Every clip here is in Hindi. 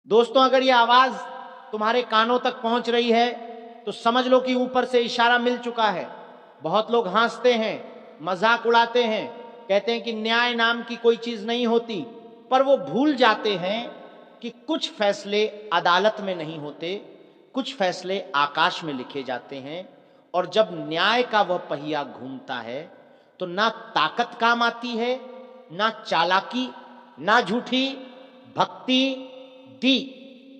दोस्तों, अगर ये आवाज तुम्हारे कानों तक पहुंच रही है तो समझ लो कि ऊपर से इशारा मिल चुका है। बहुत लोग हंसते हैं, मजाक उड़ाते हैं, कहते हैं कि न्याय नाम की कोई चीज नहीं होती, पर वो भूल जाते हैं कि कुछ फैसले अदालत में नहीं होते, कुछ फैसले आकाश में लिखे जाते हैं। और जब न्याय का वह पहिया घूमता है तो ना ताकत काम आती है, ना चालाकी, ना झूठी भक्ति दी,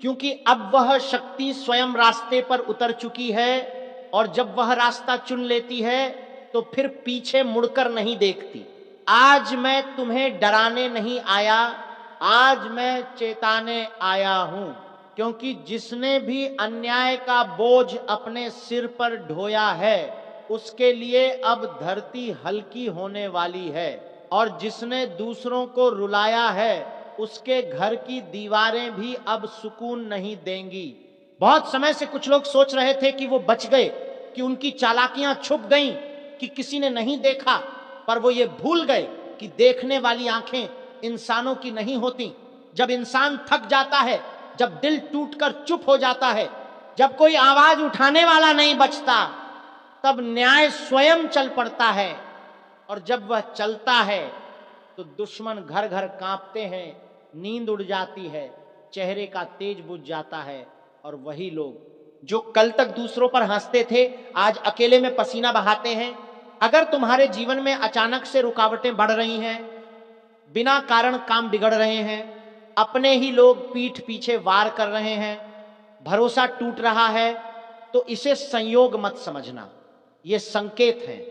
क्योंकि अब वह शक्ति स्वयं रास्ते पर उतर चुकी है। और जब वह रास्ता चुन लेती है तो फिर पीछे मुड़कर नहीं देखती। आज मैं तुम्हें डराने नहीं आया, आज मैं चेताने आया हूं, क्योंकि जिसने भी अन्याय का बोझ अपने सिर पर ढोया है उसके लिए अब धरती हल्की होने वाली है, और जिसने दूसरों को रुलाया है उसके घर की दीवारें भी अब सुकून नहीं देंगी। बहुत समय से कुछ लोग सोच रहे थे कि वो बच गए, कि उनकी चालाकियां छुप गईं, कि किसी ने नहीं देखा, पर वो ये भूल गए कि देखने वाली आंखें इंसानों की नहीं होती। जब इंसान थक जाता है, जब दिल टूटकर चुप हो जाता है, जब कोई आवाज उठाने वाला नहीं बचता, तब न्याय स्वयं चल पड़ता है। और जब वह चलता है तो दुश्मन घर घर कांपते हैं, नींद उड़ जाती है, चेहरे का तेज बुझ जाता है, और वही लोग जो कल तक दूसरों पर हंसते थे आज अकेले में पसीना बहाते हैं। अगर तुम्हारे जीवन में अचानक से रुकावटें बढ़ रही हैं, बिना कारण काम बिगड़ रहे हैं, अपने ही लोग पीठ पीछे वार कर रहे हैं, भरोसा टूट रहा है, तो इसे संयोग मत समझना, ये संकेत हैं,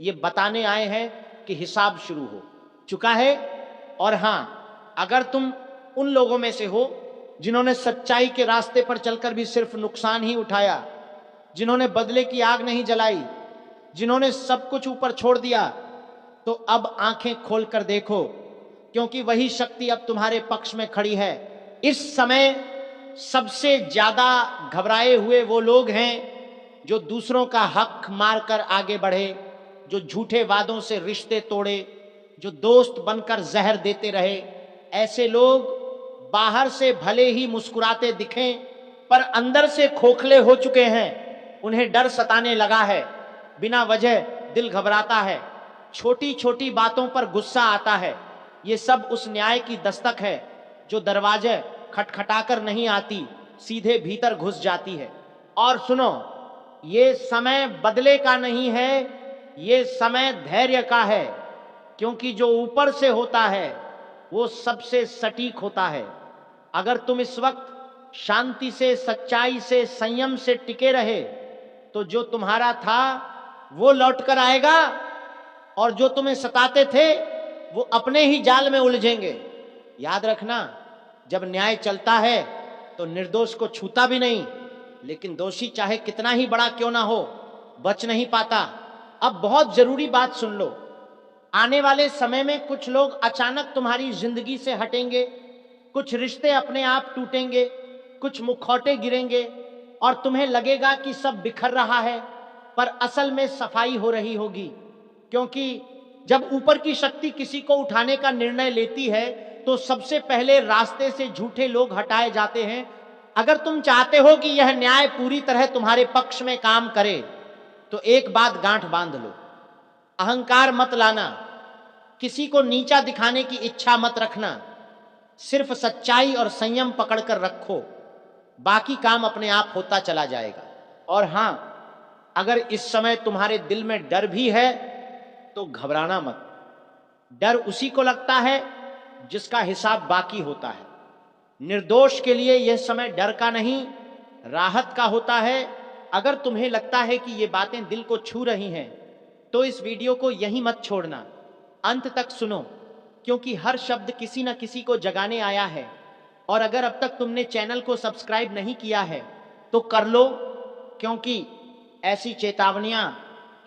ये बताने आए हैं कि हिसाब शुरू हो चुका है। और हां, अगर तुम उन लोगों में से हो जिन्होंने सच्चाई के रास्ते पर चलकर भी सिर्फ नुकसान ही उठाया, जिन्होंने बदले की आग नहीं जलाई, जिन्होंने सब कुछ ऊपर छोड़ दिया, तो अब आंखें खोलकर देखो, क्योंकि वही शक्ति अब तुम्हारे पक्ष में खड़ी है। इस समय सबसे ज्यादा घबराए हुए वो लोग हैं जो दूसरों का हक मारकर आगे बढ़े, जो झूठे वादों से रिश्ते तोड़े, जो दोस्त बनकर जहर देते रहे। ऐसे लोग बाहर से भले ही मुस्कुराते दिखें, पर अंदर से खोखले हो चुके हैं। उन्हें डर सताने लगा है, बिना वजह दिल घबराता है, छोटी छोटी बातों पर गुस्सा आता है। ये सब उस न्याय की दस्तक है जो दरवाजे खटखटाकर नहीं आती, सीधे भीतर घुस जाती है। और सुनो, ये समय बदले का नहीं है, ये समय धैर्य का है, क्योंकि जो ऊपर से होता है वो सबसे सटीक होता है। अगर तुम इस वक्त शांति से, सच्चाई से, संयम से टिके रहे तो जो तुम्हारा था वो लौट कर आएगा, और जो तुम्हें सताते थे वो अपने ही जाल में उलझेंगे। याद रखना, जब न्याय चलता है तो निर्दोष को छूता भी नहीं, लेकिन दोषी चाहे कितना ही बड़ा क्यों ना हो बच नहीं पाता। अब बहुत जरूरी बात सुन लो, आने वाले समय में कुछ लोग अचानक तुम्हारी जिंदगी से हटेंगे, कुछ रिश्ते अपने आप टूटेंगे, कुछ मुखौटे गिरेंगे, और तुम्हें लगेगा कि सब बिखर रहा है, पर असल में सफाई हो रही होगी। क्योंकि जब ऊपर की शक्ति किसी को उठाने का निर्णय लेती है तो सबसे पहले रास्ते से झूठे लोग हटाए जाते हैं। अगर तुम चाहते हो कि यह न्याय पूरी तरह तुम्हारे पक्ष में काम करे तो एक बात गांठ बांध लो, अहंकार मत लाना, किसी को नीचा दिखाने की इच्छा मत रखना, सिर्फ सच्चाई और संयम पकड़कर रखो, बाकी काम अपने आप होता चला जाएगा। और हां, अगर इस समय तुम्हारे दिल में डर भी है तो घबराना मत। डर उसी को लगता है जिसका हिसाब बाकी होता है। निर्दोष के लिए यह समय डर का नहीं, राहत का होता है। अगर तुम्हें लगता है कि ये बातें दिल को छू रही हैं तो इस वीडियो को यहीं मत छोड़ना, अंत तक सुनो, क्योंकि हर शब्द किसी न किसी को जगाने आया है। और अगर अब तक तुमने चैनल को सब्सक्राइब नहीं किया है तो कर लो, क्योंकि ऐसी चेतावनियां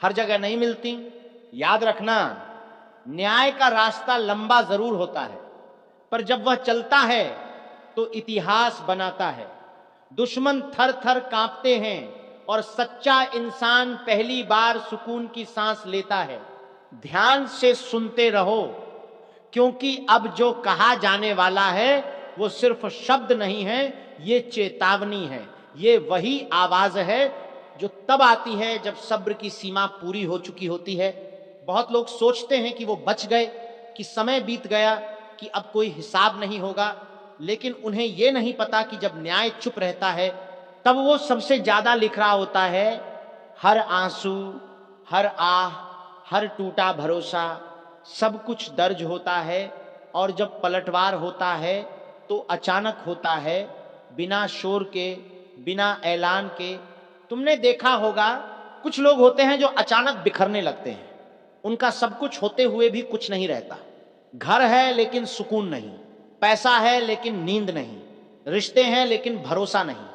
हर जगह नहीं मिलती। याद रखना, न्याय का रास्ता लंबा जरूर होता है, पर जब वह चलता है तो इतिहास बनाता है। दुश्मन थर थर कांपते हैं और सच्चा इंसान पहली बार सुकून की सांस लेता है। ध्यान से सुनते रहो, क्योंकि अब जो कहा जाने वाला है वो सिर्फ शब्द नहीं है, ये चेतावनी है। ये वही आवाज है जो तब आती है जब सब्र की सीमा पूरी हो चुकी होती है। बहुत लोग सोचते हैं कि वो बच गए, कि समय बीत गया, कि अब कोई हिसाब नहीं होगा, लेकिन उन्हें ये नहीं पता कि जब न्याय चुप रहता है तब वो सबसे ज्यादा लिख रहा होता है। हर आंसू, हर आह, हर टूटा भरोसा, सब कुछ दर्ज होता है। और जब पलटवार होता है तो अचानक होता है, बिना शोर के, बिना ऐलान के। तुमने देखा होगा कुछ लोग होते हैं जो अचानक बिखरने लगते हैं। उनका सब कुछ होते हुए भी कुछ नहीं रहता। घर है लेकिन सुकून नहीं, पैसा है लेकिन नींद नहीं, रिश्ते हैं लेकिन भरोसा नहीं।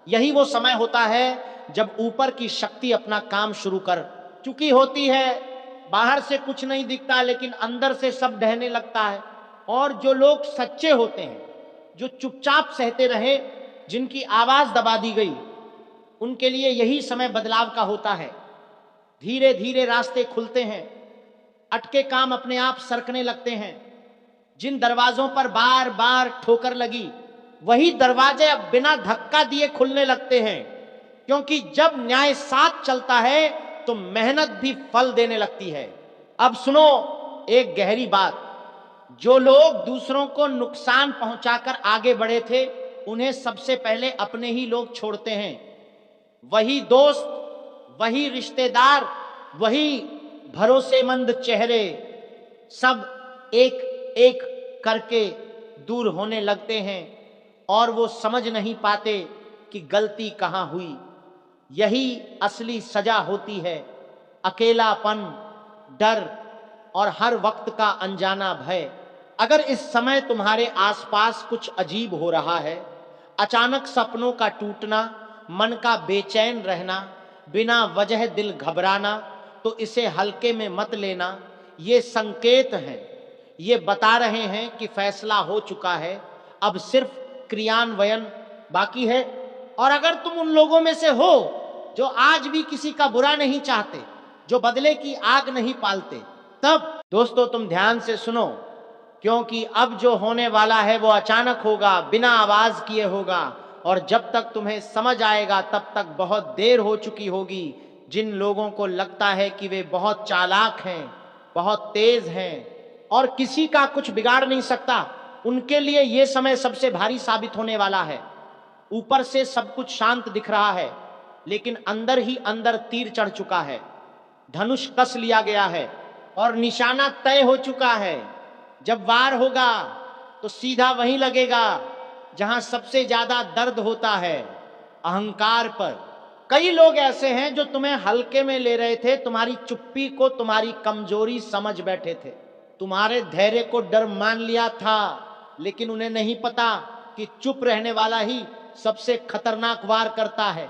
यही वो समय होता है जब ऊपर की शक्ति अपना काम शुरू कर चुकी होती है। बाहर से कुछ नहीं दिखता लेकिन अंदर से सब ढहने लगता है। और जो लोग सच्चे होते हैं, जो चुपचाप सहते रहे, जिनकी आवाज दबा दी गई, उनके लिए यही समय बदलाव का होता है। धीरे धीरे रास्ते खुलते हैं, अटके काम अपने आप सरकने लगते हैं। जिन दरवाजों पर बार बार ठोकर लगी, वही दरवाजे अब बिना धक्का दिए खुलने लगते हैं। क्योंकि जब न्याय साथ चलता है तो मेहनत भी फल देने लगती है। अब सुनो एक गहरी बात। जो लोग दूसरों को नुकसान पहुंचाकर आगे बढ़े थे, उन्हें सबसे पहले अपने ही लोग छोड़ते हैं। वही दोस्त, वही रिश्तेदार, वही भरोसेमंद चेहरे, सब एक एक करके दूर होने लगते हैं। और वो समझ नहीं पाते कि गलती कहां हुई। यही असली सजा होती है। अकेलापन, डर और हर वक्त का अनजाना भय। अगर इस समय तुम्हारे आसपास कुछ अजीब हो रहा है, अचानक सपनों का टूटना, मन का बेचैन रहना, बिना वजह दिल घबराना, तो इसे हल्के में मत लेना। ये संकेत हैं, ये बता रहे हैं कि फैसला हो चुका है, अब सिर्फ क्रियान्वयन बाकी है। और अगर तुम उन लोगों में से हो जो आज भी किसी का बुरा नहीं चाहते, जो बदले की आग नहीं पालते, तब दोस्तों तुम ध्यान से सुनो, क्योंकि अब जो होने वाला है वो अचानक होगा, बिना आवाज किए होगा। और जब तक तुम्हें समझ आएगा तब तक बहुत देर हो चुकी होगी। जिन लोगों को लगता है कि वे बहुत चालाक हैं, बहुत तेज हैं और किसी का कुछ बिगाड़ नहीं सकता, उनके लिए ये समय सबसे भारी साबित होने वाला है। ऊपर से सब कुछ शांत दिख रहा है, लेकिन अंदर ही अंदर तीर चढ़ चुका है, धनुष कस लिया गया है और निशाना तय हो चुका है। जब वार होगा तो सीधा वहीं लगेगा जहां सबसे ज्यादा दर्द होता है, अहंकार पर। कई लोग ऐसे हैं जो तुम्हें हल्के में ले रहे थे, तुम्हारी चुप्पी को तुम्हारी कमजोरी समझ बैठे थे, तुम्हारे धैर्य को डर मान लिया था, लेकिन उन्हें नहीं पता कि चुप रहने वाला ही सबसे खतरनाक वार करता है।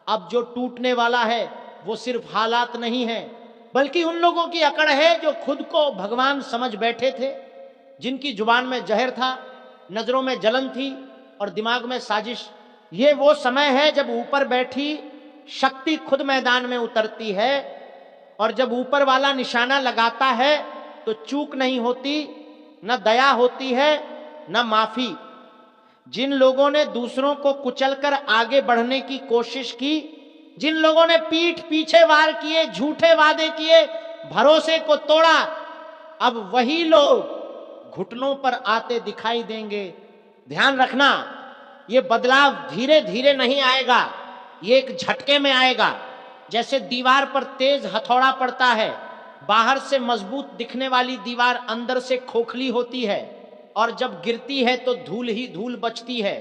अब जो टूटने वाला है वो सिर्फ हालात नहीं है, बल्कि उन लोगों की अकड़ है जो खुद को भगवान समझ बैठे थे, जिनकी जुबान में जहर था, नजरों में जलन थी और दिमाग में साजिश। ये वो समय है जब ऊपर बैठी शक्ति खुद मैदान में उतरती है। और जब ऊपर वाला निशाना लगाता है तो चूक नहीं होती, न दया होती है, न माफी। जिन लोगों ने दूसरों को कुचलकर आगे बढ़ने की कोशिश की, जिन लोगों ने पीठ पीछे वार किए, झूठे वादे किए, भरोसे को तोड़ा, अब वही लोग घुटनों पर आते दिखाई देंगे। ध्यान रखना, ये बदलाव धीरे धीरे नहीं आएगा, ये एक झटके में आएगा। जैसे दीवार पर तेज हथौड़ा पड़ता है, बाहर से मजबूत दिखने वाली दीवार अंदर से खोखली होती है और जब गिरती है तो धूल ही धूल बचती है।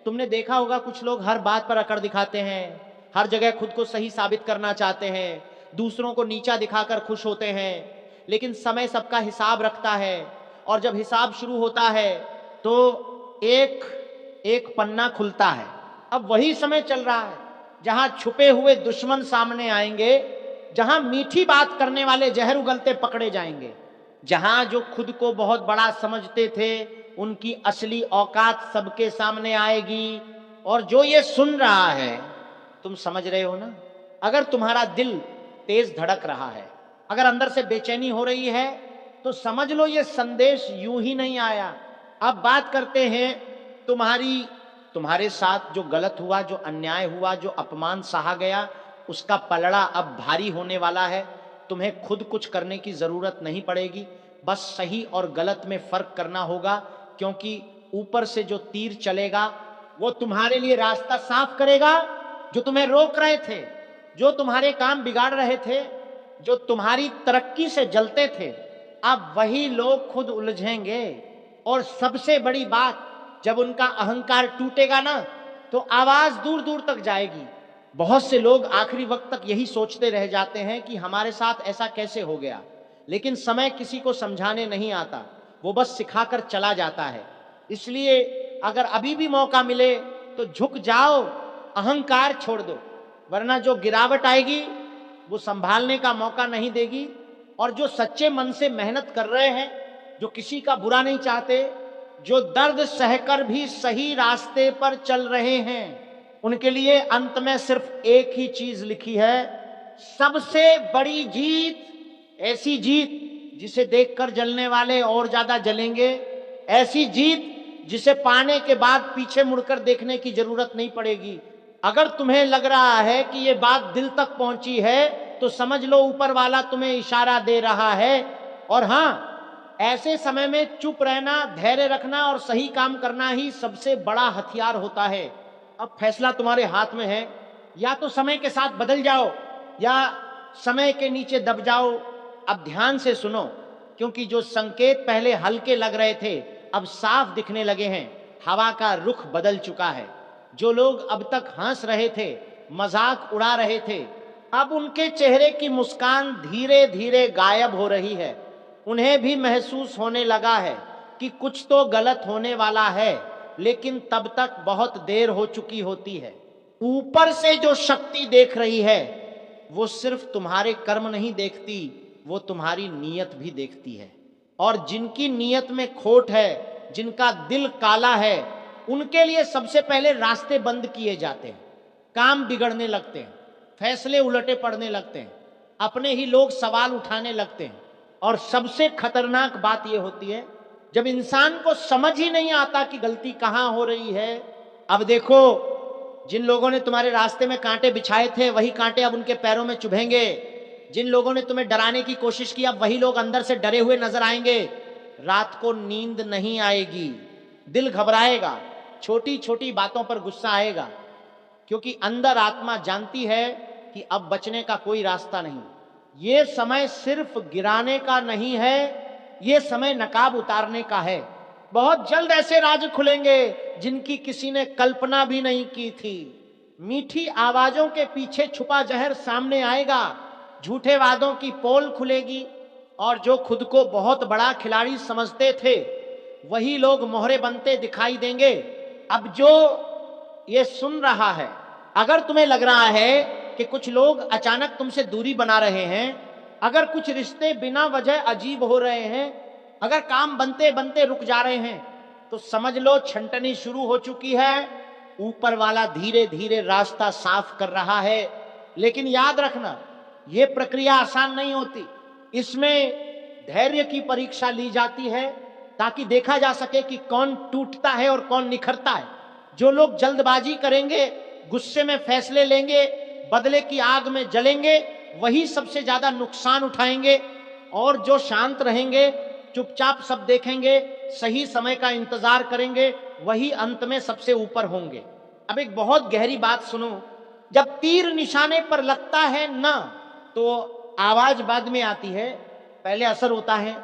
तुमने देखा होगा कुछ लोग हर बात पर अकड़ दिखाते हैं, हर जगह खुद को सही साबित करना चाहते हैं, दूसरों को नीचा दिखाकर खुश होते हैं। लेकिन समय सबका हिसाब रखता है और जब हिसाब शुरू होता है तो एक एक पन्ना खुलता है। अब वही समय चल रहा है जहां छुपे हुए दुश्मन सामने आएंगे, जहां मीठी बात करने वाले जहर उगलते पकड़े जाएंगे, जहां जो खुद को बहुत बड़ा समझते थे उनकी असली औकात सबके सामने आएगी। और जो ये सुन रहा है, तुम समझ रहे हो ना, अगर तुम्हारा दिल तेज धड़क रहा है, अगर अंदर से बेचैनी हो रही है, तो समझ लो ये संदेश यूं ही नहीं आया। अब बात करते हैं तुम्हारे साथ जो गलत हुआ, जो अन्याय हुआ, जो अपमान सहा गया, उसका पलड़ा अब भारी होने वाला है। तुम्हें खुद कुछ करने की जरूरत नहीं पड़ेगी, बस सही और गलत में फर्क करना होगा, क्योंकि ऊपर से जो तीर चलेगा वो तुम्हारे लिए रास्ता साफ करेगा। जो तुम्हें रोक रहे थे, जो तुम्हारे काम बिगाड़ रहे थे, जो तुम्हारी तरक्की से जलते थे, अब वही लोग खुद उलझेंगे। और सबसे बड़ी बात, जब उनका अहंकार टूटेगा ना, तो आवाज दूर दूर तक जाएगी। बहुत से लोग आखिरी वक्त तक यही सोचते रह जाते हैं कि हमारे साथ ऐसा कैसे हो गया, लेकिन समय किसी को समझाने नहीं आता, वो बस सिखाकर चला जाता है। इसलिए अगर अभी भी मौका मिले तो झुक जाओ, अहंकार छोड़ दो, वरना जो गिरावट आएगी वो संभालने का मौका नहीं देगी। और जो सच्चे मन से मेहनत कर रहे हैं, जो किसी का बुरा नहीं चाहते, जो दर्द सहकर भी सही रास्ते पर चल रहे हैं, उनके लिए अंत में सिर्फ एक ही चीज लिखी है, सबसे बड़ी जीत, ऐसी जीत जिसे देखकर जलने वाले और ज्यादा जलेंगे, ऐसी जीत जिसे पाने के बाद पीछे मुड़कर देखने की जरूरत नहीं पड़ेगी। अगर तुम्हें लग रहा है कि ये बात दिल तक पहुंची है, तो समझ लो ऊपर वाला तुम्हें इशारा दे रहा है। और हाँ, ऐसे समय में चुप रहना, धैर्य रखना और सही काम करना ही सबसे बड़ा हथियार होता है। अब फैसला तुम्हारे हाथ में है, या तो समय के साथ बदल जाओ या समय के नीचे दब जाओ। अब ध्यान से सुनो, क्योंकि जो संकेत पहले हल्के लग रहे थे अब साफ दिखने लगे हैं। हवा का रुख बदल चुका है। जो लोग अब तक हंस रहे थे, मजाक उड़ा रहे थे, अब उनके चेहरे की मुस्कान धीरे धीरे गायब हो रही है। उन्हें भी महसूस होने लगा है कि कुछ तो गलत होने वाला है, लेकिन तब तक बहुत देर हो चुकी होती है। ऊपर से जो शक्ति देख रही है, वो सिर्फ तुम्हारे कर्म नहीं देखती, वो तुम्हारी नीयत भी देखती है। और जिनकी नीयत में खोट है, जिनका दिल काला है, उनके लिए सबसे पहले रास्ते बंद किए जाते हैं, काम बिगड़ने लगते हैं, फैसले उलटे पड़ने लगते हैं, अपने ही लोग सवाल उठाने लगते हैं। और सबसे खतरनाक बात यह होती है जब इंसान को समझ ही नहीं आता कि गलती कहां हो रही है। अब देखो, जिन लोगों ने तुम्हारे रास्ते में कांटे बिछाए थे, वही कांटे अब उनके पैरों में चुभेंगे। जिन लोगों ने तुम्हें डराने की कोशिश की, अब वही लोग अंदर से डरे हुए नजर आएंगे। रात को नींद नहीं आएगी, दिल घबराएगा, छोटी छोटी बातों पर गुस्सा आएगा, क्योंकि अंदर आत्मा जानती है कि अब बचने का कोई रास्ता नहीं। ये समय सिर्फ गिराने का नहीं है, ये समय नकाब उतारने का है। बहुत जल्द ऐसे राज खुलेंगे जिनकी किसी ने कल्पना भी नहीं की थी। मीठी आवाजों के पीछे छुपा जहर सामने आएगा, झूठे वादों की पोल खुलेगी, और जो खुद को बहुत बड़ा खिलाड़ी समझते थे, वही लोग मोहरे बनते दिखाई देंगे। अब जो ये सुन रहा है, अगर तुम्हें लग रहा है कि कुछ लोग अचानक तुमसे दूरी बना रहे हैं, अगर कुछ रिश्ते बिना वजह अजीब हो रहे हैं, अगर काम बनते बनते रुक जा रहे हैं, तो समझ लो छंटनी शुरू हो चुकी है। ऊपर वाला धीरे धीरे रास्ता साफ कर रहा है। लेकिन याद रखना, यह प्रक्रिया आसान नहीं होती। इसमें धैर्य की परीक्षा ली जाती है, ताकि देखा जा सके कि कौन टूटता है और कौन निखरता है। जो लोग जल्दबाजी करेंगे, गुस्से में फैसले लेंगे, बदले की आग में जलेंगे, वही सबसे ज्यादा नुकसान उठाएंगे। और जो शांत रहेंगे, चुपचाप सब देखेंगे, सही समय का इंतजार करेंगे, वही अंत में सबसे ऊपर होंगे। अब एक बहुत गहरी बात सुनो, जब तीर निशाने पर लगता है ना, तो आवाज बाद में आती है, पहले असर होता है।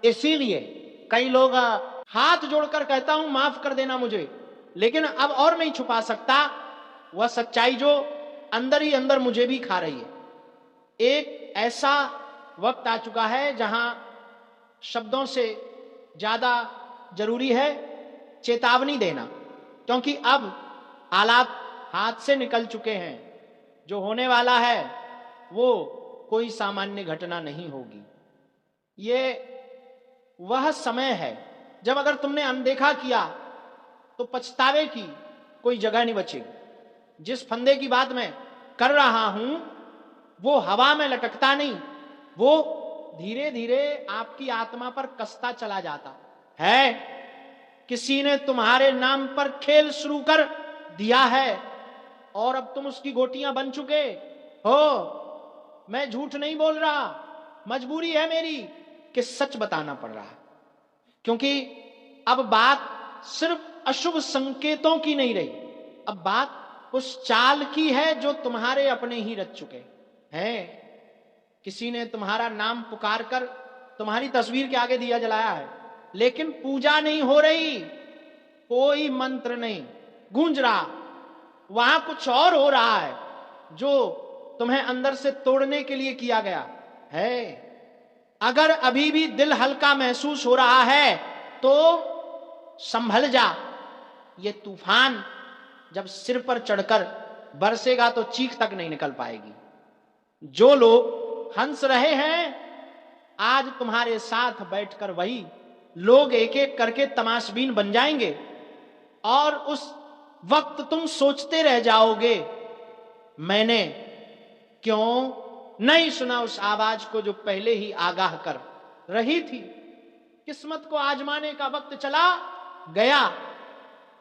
इसीलिए कई लोग हाथ जोड़कर कहता हूं माफ कर देना मुझे, लेकिन अब और नहीं छुपा सकता वह सच्चाई जो अंदर ही अंदर मुझे भी खा रही है। एक ऐसा वक्त आ चुका है जहां शब्दों से ज्यादा जरूरी है चेतावनी देना, क्योंकि अब हालात हाथ से निकल चुके हैं। जो होने वाला है वो कोई सामान्य घटना नहीं होगी। ये वह समय है जब अगर तुमने अनदेखा किया तो पछतावे की कोई जगह नहीं बचेगी। जिस फंदे की बात मैं कर रहा हूं वो हवा में लटकता नहीं, वो धीरे धीरे आपकी आत्मा पर कसता चला जाता है। किसी ने तुम्हारे नाम पर खेल शुरू कर दिया है और अब तुम उसकी गोटियां बन चुके हो। मैं झूठ नहीं बोल रहा, मजबूरी है मेरी कि सच बताना पड़ रहा है, क्योंकि अब बात सिर्फ अशुभ संकेतों की नहीं रही, अब बात उस चाल की है जो तुम्हारे अपने ही रच चुके हैं। किसी ने तुम्हारा नाम पुकार कर तुम्हारी तस्वीर के आगे दिया जलाया है, लेकिन पूजा नहीं हो रही, कोई मंत्र नहीं गूंज रहा, वहां कुछ और हो रहा है जो तुम्हें अंदर से तोड़ने के लिए किया गया है। अगर अभी भी दिल हल्का महसूस हो रहा है तो संभल जा, ये तूफान जब सिर पर चढ़कर बरसेगा तो चीख तक नहीं निकल पाएगी। जो लोग हंस रहे हैं आज तुम्हारे साथ बैठकर वही लोग एक एक करके तमाशबीन बन जाएंगे और उस वक्त तुम सोचते रह जाओगे, मैंने क्यों नहीं सुना उस आवाज को जो पहले ही आगाह कर रही थी। किस्मत को आजमाने का वक्त चला गया,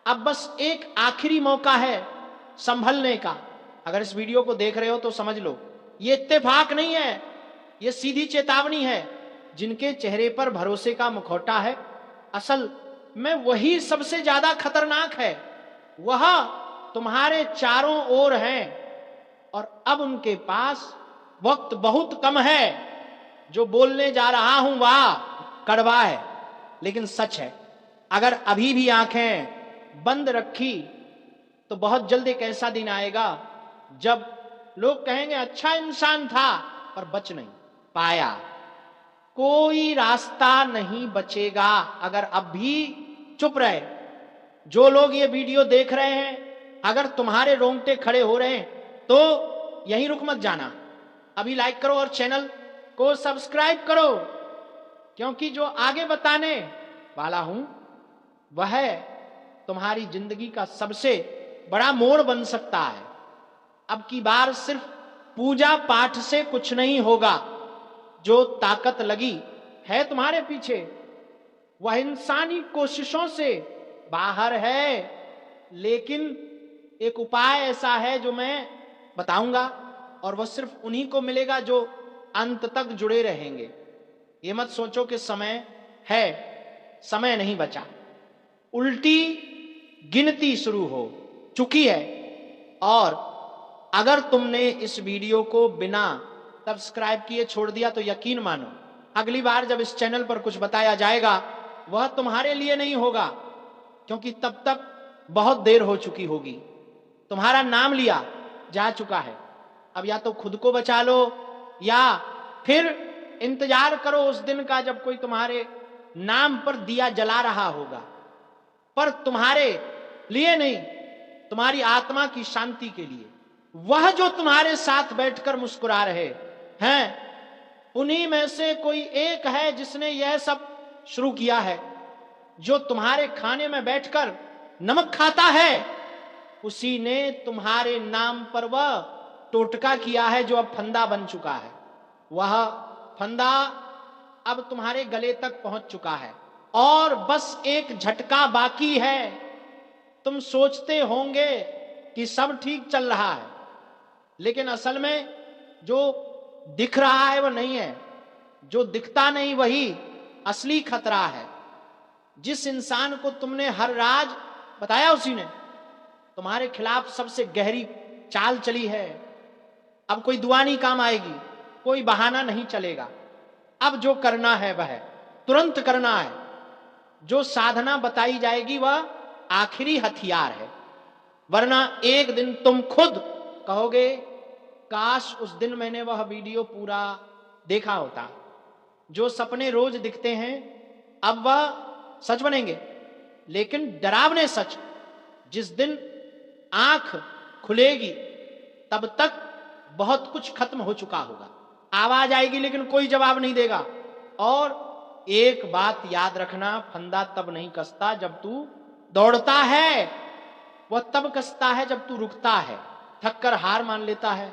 अब बस एक आखिरी मौका है संभलने का। अगर इस वीडियो को देख रहे हो तो समझ लो ये इत्तेफाक नहीं है, ये सीधी चेतावनी है। जिनके चेहरे पर भरोसे का मुखौटा है असल में वही सबसे ज्यादा खतरनाक है, वह तुम्हारे चारों ओर हैं और अब उनके पास वक्त बहुत कम है। जो बोलने जा रहा हूं वह कड़वा है लेकिन सच है। अगर अभी भी आंखें बंद रखी तो बहुत जल्द एक ऐसा दिन आएगा जब लोग कहेंगे अच्छा इंसान था पर बच नहीं पाया। कोई रास्ता नहीं बचेगा अगर अब भी चुप रहे। जो लोग ये वीडियो देख रहे हैं, अगर तुम्हारे रोंगटे खड़े हो रहे हैं तो यहीं रुक मत जाना, अभी लाइक करो और चैनल को सब्सक्राइब करो, क्योंकि जो आगे बताने वाला हूं वह तुम्हारी जिंदगी का सबसे बड़ा मोड़ बन सकता है। अब की बार सिर्फ पूजा पाठ से कुछ नहीं होगा। जो ताकत लगी है तुम्हारे पीछे वह इंसानी कोशिशों से बाहर है, लेकिन एक उपाय ऐसा है जो मैं बताऊंगा और वह सिर्फ उन्हीं को मिलेगा जो अंत तक जुड़े रहेंगे। ये मत सोचो कि समय है, समय नहीं बचा, उल्टी गिनती शुरू हो चुकी है। और अगर तुमने इस वीडियो को बिना सब्सक्राइब किए छोड़ दिया तो यकीन मानो अगली बार जब इस चैनल पर कुछ बताया जाएगा वह तुम्हारे लिए नहीं होगा, क्योंकि तब तक बहुत देर हो चुकी होगी, तुम्हारा नाम लिया जा चुका है। अब या तो खुद को बचा लो या फिर इंतजार करो उस दिन का जब कोई तुम्हारे नाम पर दिया जला रहा होगा, पर तुम्हारे लिए नहीं, तुम्हारी आत्मा की शांति के लिए। वह जो तुम्हारे साथ बैठकर मुस्कुरा रहे हैं उन्हीं में से कोई एक है जिसने यह सब शुरू किया है। जो तुम्हारे खाने में बैठकर नमक खाता है उसी ने तुम्हारे नाम पर वह टोटका किया है जो अब फंदा बन चुका है। वह फंदा अब तुम्हारे गले तक पहुंच चुका है और बस एक झटका बाकी है। तुम सोचते होंगे कि सब ठीक चल रहा है, लेकिन असल में जो दिख रहा है वह नहीं है, जो दिखता नहीं वही असली खतरा है। जिस इंसान को तुमने हर राज बताया उसी ने तुम्हारे खिलाफ सबसे गहरी चाल चली है। अब कोई दुआ नहीं काम आएगी, कोई बहाना नहीं चलेगा। अब जो करना है वह तुरंत करना है। जो साधना बताई जाएगी वह आखिरी हथियार है, वरना एक दिन तुम खुद कहोगे काश उस दिन मैंने वह वीडियो पूरा देखा होता। जो सपने रोज दिखते हैं अब वह सच बनेंगे, लेकिन डरावने सच। जिस दिन आंख खुलेगी तब तक बहुत कुछ खत्म हो चुका होगा। आवाज आएगी लेकिन कोई जवाब नहीं देगा। और एक बात याद रखना, फंदा तब नहीं कसता जब तू दौड़ता है, वह तब कसता है जब तू रुकता है, थक कर हार मान लेता है,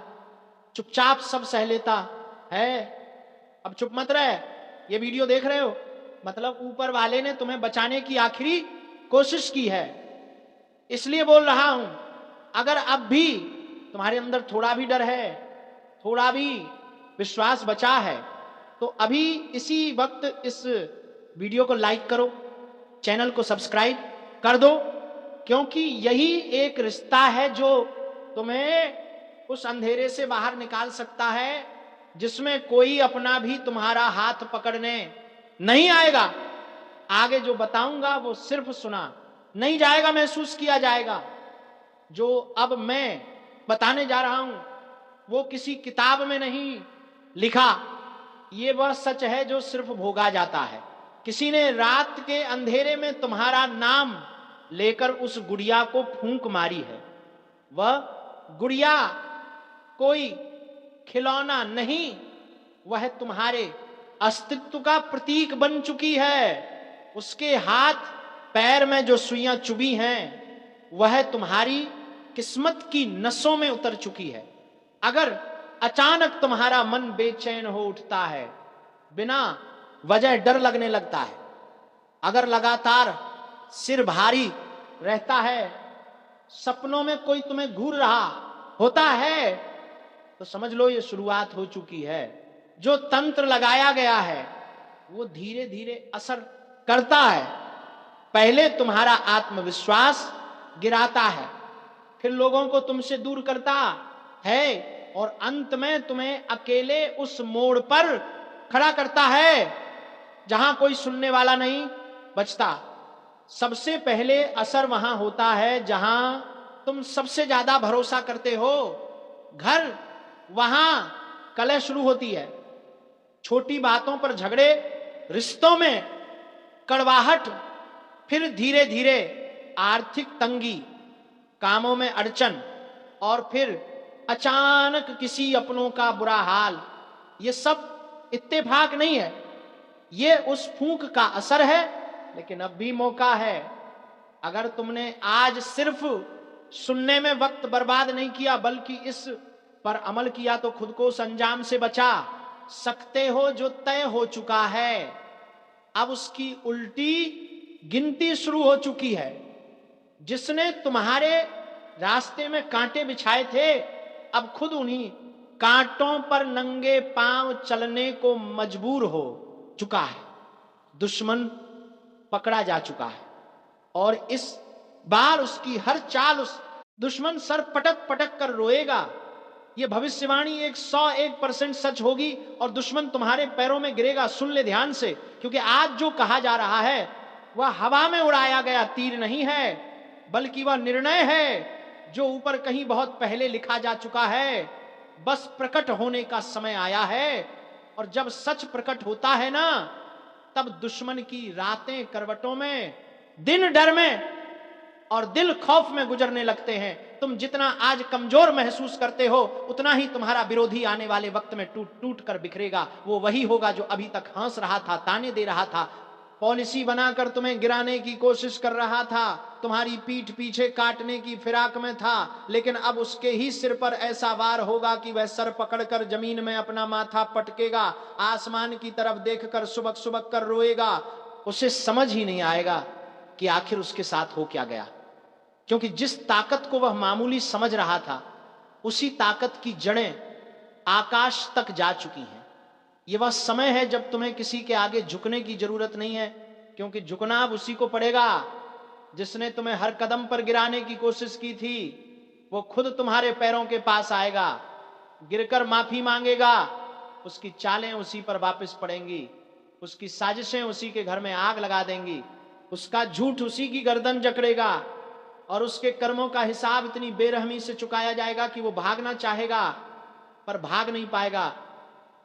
चुपचाप सब सह लेता है। अब चुप मत रहे। ये वीडियो देख रहे हो मतलब ऊपर वाले ने तुम्हें बचाने की आखिरी कोशिश की है। इसलिए बोल रहा हूं, अगर अब भी तुम्हारे अंदर थोड़ा भी डर है, थोड़ा भी विश्वास बचा है, तो अभी इसी वक्त इस वीडियो को लाइक करो, चैनल को सब्सक्राइब कर दो, क्योंकि यही एक रिश्ता है जो तुम्हें उस अंधेरे से बाहर निकाल सकता है, जिसमें कोई अपना भी तुम्हारा हाथ पकड़ने नहीं आएगा। आगे जो बताऊंगा वो सिर्फ सुना नहीं जाएगा, महसूस किया जाएगा। जो अब मैं बताने जा रहा हूं वो किसी किताब में नहीं लिखा, ये वह सच है जो सिर्फ भोगा जाता है। किसी ने रात के अंधेरे में तुम्हारा नाम लेकर उस गुड़िया को फूंक मारी है। वह गुड़िया कोई खिलौना नहीं, वह तुम्हारे अस्तित्व का प्रतीक बन चुकी है। उसके हाथ पैर में जो सुइयां चुभी हैं वह तुम्हारी किस्मत की नसों में उतर चुकी है। अगर अचानक तुम्हारा मन बेचैन हो उठता है, बिना वजह डर लगने लगता है, अगर लगातार सिर भारी रहता है, सपनों में कोई तुम्हें घूर रहा होता है, तो समझ लो ये शुरुआत हो चुकी है। जो तंत्र लगाया गया है वो धीरे धीरे असर करता है। पहले तुम्हारा आत्मविश्वास गिराता है, फिर लोगों को तुमसे दूर करता है, और अंत में तुम्हें अकेले उस मोड़ पर खड़ा करता है जहां कोई सुनने वाला नहीं बचता। सबसे पहले असर वहां होता है जहां तुम सबसे ज्यादा भरोसा करते हो। घर, वहां कलह शुरू होती है। छोटी बातों पर झगड़े, रिश्तों में कड़वाहट, फिर धीरे धीरे आर्थिक तंगी, कामों में अड़चन, और फिर अचानक किसी अपनों का बुरा हाल। ये सब इत्तेफाक नहीं है, ये उस फूंक का असर है। लेकिन अब भी मौका है। अगर तुमने आज सिर्फ सुनने में वक्त बर्बाद नहीं किया, बल्कि इस पर अमल किया, तो खुद को उस अंजाम से बचा सकते हो जो तय हो चुका है। अब उसकी उल्टी गिनती शुरू हो चुकी है। जिसने तुम्हारे रास्ते में कांटे बिछाए थे, अब खुद उन्हीं कांटों पर नंगे पांव चलने को मजबूर हो चुका है। दुश्मन पकड़ा जा चुका है, और इस बार उसकी हर चाल उस दुश्मन सर पटक पटक कर रोएगा। यह भविष्यवाणी 101% सच होगी, और दुश्मन तुम्हारे पैरों में गिरेगा। सुन ले ध्यान से, क्योंकि आज जो कहा जा रहा है वह हवा में उड़ाया गया तीर नहीं है, बल्कि वह निर्णय है जो ऊपर कहीं बहुत पहले लिखा जा चुका है। बस प्रकट होने का समय आया है, और जब सच प्रकट होता है ना, तब दुश्मन की रातें करवटों में, दिन डर में और दिल खौफ में गुजरने लगते हैं। तुम जितना आज कमजोर महसूस करते हो, उतना ही तुम्हारा विरोधी आने वाले वक्त में टूट टूट कर बिखरेगा। वो वही होगा जो अभी तक हंस रहा था, ताने दे रहा था, पॉलिसी बनाकर तुम्हें गिराने की कोशिश कर रहा था, तुम्हारी पीठ पीछे काटने की फिराक में था। लेकिन अब उसके ही सिर पर ऐसा वार होगा कि वह सर पकड़कर जमीन में अपना माथा पटकेगा, आसमान की तरफ देखकर सुबक सुबक कर रोएगा। उसे समझ ही नहीं आएगा कि आखिर उसके साथ हो क्या गया, क्योंकि जिस ताकत को वह मामूली समझ रहा था, उसी ताकत की जड़ें आकाश तक जा चुकी हैं। यह वह समय है जब तुम्हें किसी के आगे झुकने की जरूरत नहीं है, क्योंकि झुकना अब उसी को पड़ेगा जिसने तुम्हें हर कदम पर गिराने की कोशिश की थी। वो खुद तुम्हारे पैरों के पास आएगा, गिरकर माफी मांगेगा, उसकी चालें उसी पर वापस पड़ेंगी, उसकी साजिशें उसी के घर में आग लगा देंगी, उसका झूठ उसी की गर्दन जकड़ेगा, और उसके कर्मों का हिसाब इतनी बेरहमी से चुकाया जाएगा कि वो भागना चाहेगा पर भाग नहीं पाएगा,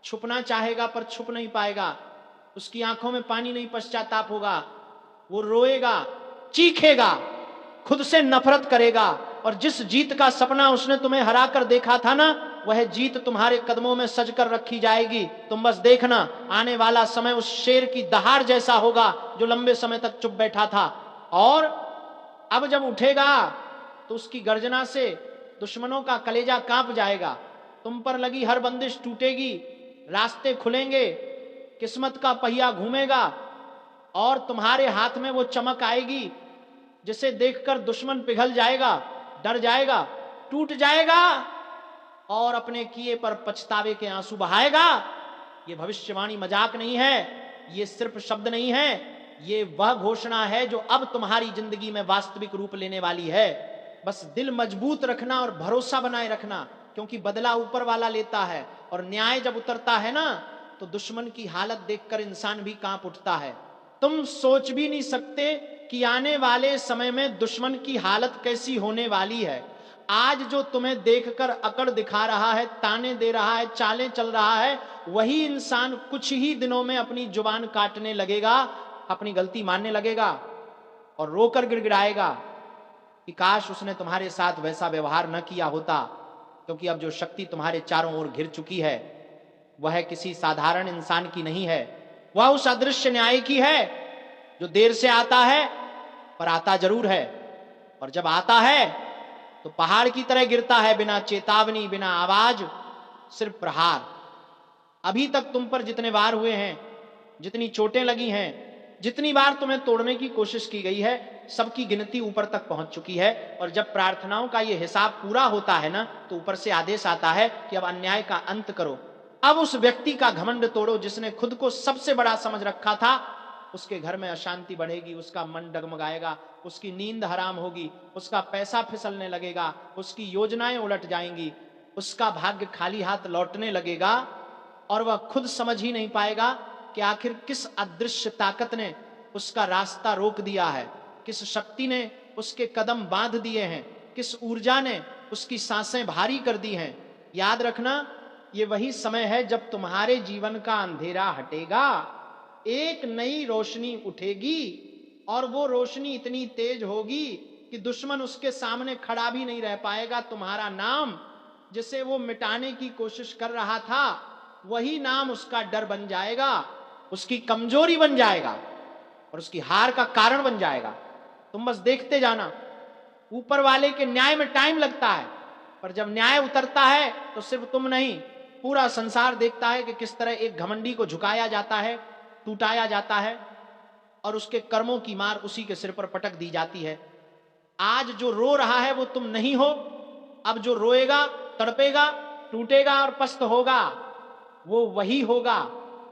छुपना चाहेगा पर छुप नहीं पाएगा। उसकी आंखों में पानी नहीं, पश्चाताप होगा। वो रोएगा, चीखेगा, खुद से नफरत करेगा, और जिस जीत का सपना उसने तुम्हें हरा कर देखा था ना, वह जीत तुम्हारे कदमों में सज कर रखी जाएगी। तुम बस देखना, आने वाला समय उस शेर की दहाड़ जैसा होगा जो लंबे समय तक चुप बैठा था, और अब जब उठेगा तो उसकी गर्जना से दुश्मनों का कलेजा कांप जाएगा। तुम पर लगी हर बंदिश टूटेगी, रास्ते खुलेंगे, किस्मत का पहिया घूमेगा, और तुम्हारे हाथ में वो चमक आएगी जिसे देखकर दुश्मन पिघल जाएगा, डर जाएगा, टूट जाएगा और अपने किए पर पछतावे के आंसू बहाएगा। ये भविष्यवाणी मजाक नहीं है, ये सिर्फ शब्द नहीं है, ये वह घोषणा है जो अब तुम्हारी जिंदगी में वास्तविक रूप लेने वाली है। बस दिल मजबूत रखना और भरोसा बनाए रखना, क्योंकि बदला ऊपर वाला लेता है और न्याय जब उतरता है ना, तो दुश्मन की हालत देखकर इंसान भी कांप उठता है। तुम सोच भी नहीं सकते कि आने वाले समय में दुश्मन की हालत कैसी होने वाली है। आज जो तुम्हें देखकर अकड़ दिखा रहा है, ताने दे रहा है, चालें चल रहा है, वही इंसान कुछ ही दिनों में अपनी जुबान काटने लगेगा, अपनी गलती मानने लगेगा और रोकर गिड़गिड़ाएगा कि काश उसने तुम्हारे साथ वैसा व्यवहार न किया होता। क्योंकि अब जो शक्ति तुम्हारे चारों ओर घिर चुकी है वह किसी साधारण इंसान की नहीं है, वह उस अदृश्य न्याय की है जो देर से आता है पर आता जरूर है। और जब आता है तो पहाड़ की तरह गिरता है, बिना चेतावनी, बिना आवाज, सिर्फ प्रहार। अभी तक तुम पर जितने वार हुए हैं, जितनी चोटें लगी हैं, जितनी बार तुम्हें तोड़ने की कोशिश की गई है, सबकी गिनती ऊपर तक पहुंच चुकी है। और जब प्रार्थनाओं का यह हिसाब पूरा होता है ना, तो ऊपर से आदेश आता है कि अब अन्याय का अंत करो। अब उस व्यक्ति का घमंड तोड़ो जिसने खुद को सबसे बड़ा समझ रखा था। उसके घर में अशांति बढ़ेगी, उसका मन डगमगाएगा, उसकी नींद हराम होगी, उसका पैसा फिसलने लगेगा, उसकी योजनाएं उलट जाएंगी, उसका भाग्य खाली हाथ लौटने लगेगा और वह खुद समझ ही नहीं पाएगा कि आखिर किस अदृश्य ताकत ने उसका रास्ता रोक दिया है, किस शक्ति ने उसके कदम बांध दिए हैं, किस ऊर्जा ने उसकी सांसें भारी कर दी हैं। याद रखना, ये वही समय है जब तुम्हारे जीवन का अंधेरा हटेगा, एक नई रोशनी उठेगी और वो रोशनी इतनी तेज होगी कि दुश्मन उसके सामने खड़ा भी नहीं रह पाएगा। तुम्हारा नाम जिसे वो मिटाने की कोशिश कर रहा था, वही नाम उसका डर बन जाएगा, उसकी कमजोरी बन जाएगा और उसकी हार का कारण बन जाएगा। तुम बस देखते जाना। ऊपर वाले के न्याय में टाइम लगता है, पर जब न्याय उतरता है तो सिर्फ तुम नहीं, पूरा संसार देखता है कि किस तरह एक घमंडी को झुकाया जाता है, टूटाया जाता है और उसके कर्मों की मार उसी के सिर पर पटक दी जाती है। आज जो रो रहा है वो तुम नहीं हो, अब जो रोएगा, तड़पेगा, टूटेगा और पस्त होगा, वो वही होगा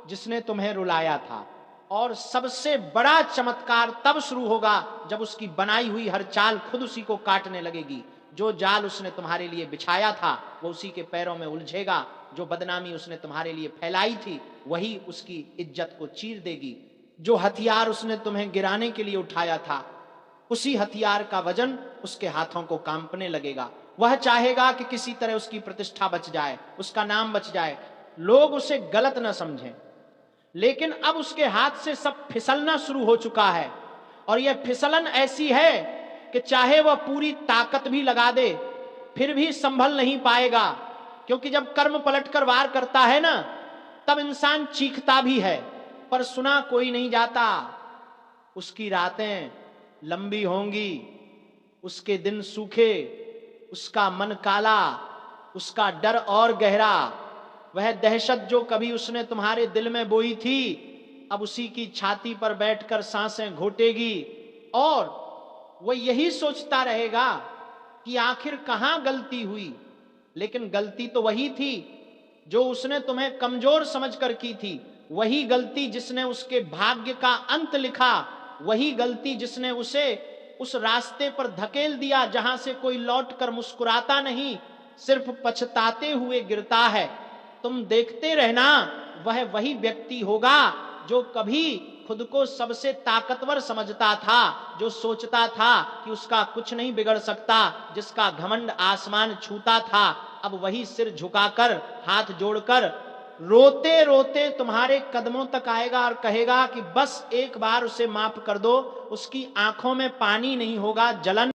जिसने तुम्हें रुलाया था। और सबसे बड़ा चमत्कार तब शुरू होगा जब उसकी बनाई हुई हर चाल खुद उसी को काटने लगेगी। जो जाल उसने तुम्हारे लिए बिछाया था वो उसी के पैरों में उलझेगा, जो बदनामी उसने तुम्हारे लिए फैलाई थी वही उसकी इज्जत को चीर देगी। जो हथियार उसने तुम्हें गिराने के लिए उठाया था, उसी हथियार का वजन उसके हाथों को कांपने लगेगा। वह चाहेगा कि किसी तरह उसकी प्रतिष्ठा बच जाए, उसका नाम बच जाए, लोग उसे गलत न समझें। लेकिन अब उसके हाथ से सब फिसलना शुरू हो चुका है और यह फिसलन ऐसी है कि चाहे वह पूरी ताकत भी लगा दे फिर भी संभल नहीं पाएगा। क्योंकि जब कर्म पलटकर वार करता है ना, तब इंसान चीखता भी है पर सुना कोई नहीं जाता। उसकी रातें लंबी होंगी, उसके दिन सूखे, उसका मन काला, उसका डर और गहरा। वह दहशत जो कभी उसने तुम्हारे दिल में बोई थी, अब उसी की छाती पर बैठकर सांसें घोटेगी और वह यही सोचता रहेगा कि आखिर कहां गलती हुई। लेकिन गलती तो वही थी जो उसने तुम्हें कमजोर समझकर की थी, वही गलती जिसने उसके भाग्य का अंत लिखा, वही गलती जिसने उसे उस रास्ते पर धकेल दिया जहां से कोई लौटकर मुस्कुराता नहीं, सिर्फ पछताते हुए गिरता है। तुम देखते रहना, वह वही व्यक्ति होगा जो कभी खुद को सबसे ताकतवर समझता था, जो सोचता था कि उसका कुछ नहीं बिगड़ सकता, जिसका घमंड आसमान छूता था, अब वही सिर झुकाकर, हाथ जोड़कर, रोते रोते तुम्हारे कदमों तक आएगा और कहेगा कि बस एक बार उसे माफ कर दो। उसकी आंखों में पानी नहीं होगा, जलन